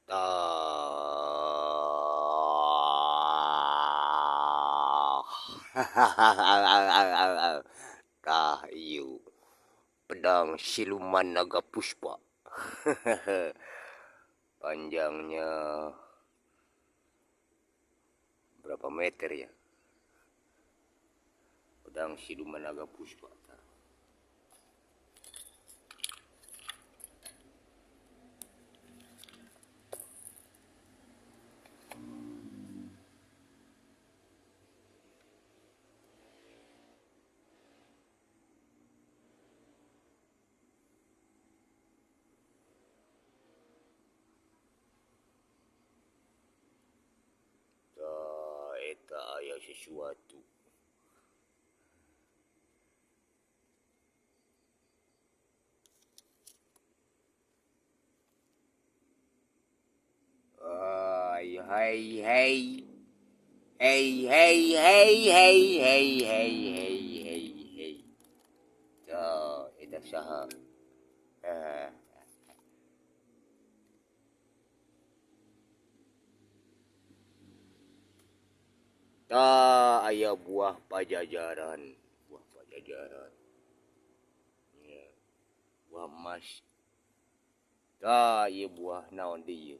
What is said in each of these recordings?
Tah. Tah ieu pedang siluman naga puspa. Panjangnya berapa meter ya? Pedang siluman naga puspa. Tah eta aya sesuatu. Hai hai hai. Hey hey hey hey hey hey hey hey hey. Tah eta saha? Ah. Tah aya buah pajajaran. Buah pajajaran. Ya, buah emas. Tah ieu buah naon deui ieu?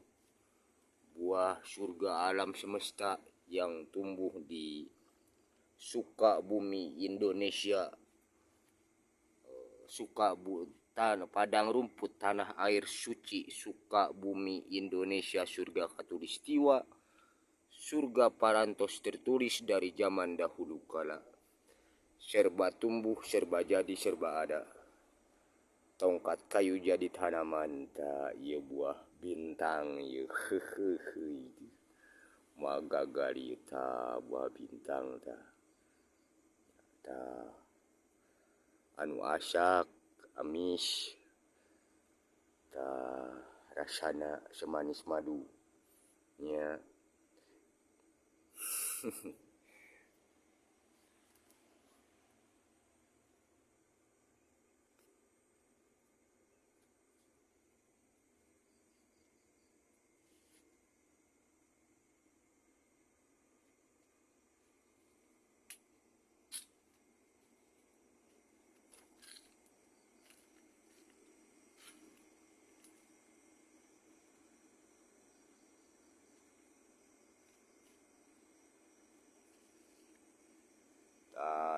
Buah surga alam semesta yang tumbuh di Sukabumi Indonesia. Padang rumput tanah air suci Sukabumi Indonesia, surga khatulistiwa, surga parantos tertulis dari zaman dahulu kala. Serba tumbuh, serba jadi, serba ada. Tongkat kayu jadi tanaman. Ta ieu buah bintang ieu. Magagali ta buah bintang ta. Ta anu asak, amis. Ta rasana semanis madu. Nya.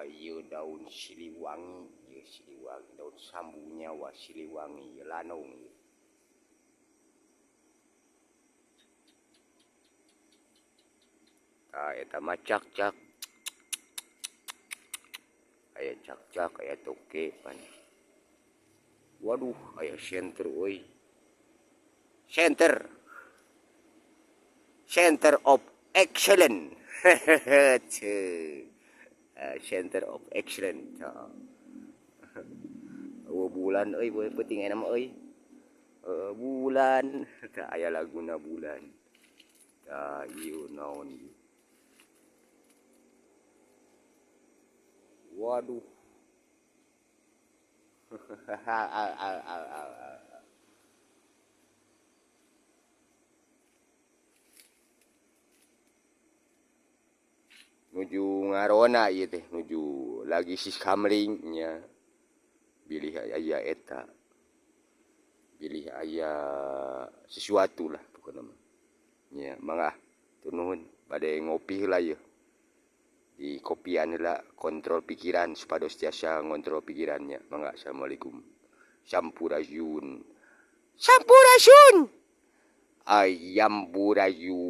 Ieu daun siliwangi, ieu siliwangi, daun sambu nyawa siliwangi, ieu lanong. Eta mah cak-cak. Aya cak-cak, aya toke pan. Waduh, aya senter euy. Center. Center of Excellence. Center of Excellence. Bulan euy, penting aya nama euy. Bulan. Aya laguna bulan. Ieu naon ieu? Waduh. Nuju ngarona ieu teh, nuju lagi sis kamling nya. Bilih aya eta. Bilih aya sesuatu lah pokona mah. Nya mangga tur nuhun bade ngopi heula ieu. Di kopian heula kontrol pikiran supados tiasa ngontrol pikirannya. Mangga assalamualaikum. Sampurasun. Sampurasun. Ayam burayu.